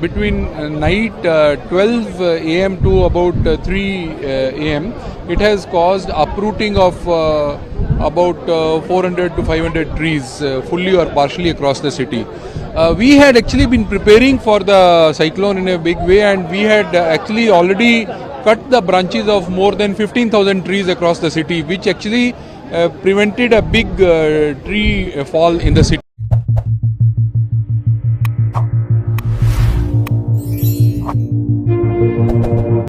between night 12 a.m. to about 3 a.m. It has caused uprooting of about 400 to 500 trees fully or partially across the city. We had actually been preparing for the cyclone in a big way, and we had actually already cut the branches of more than 15,000 trees across the city, which actually prevented a big tree fall in the city.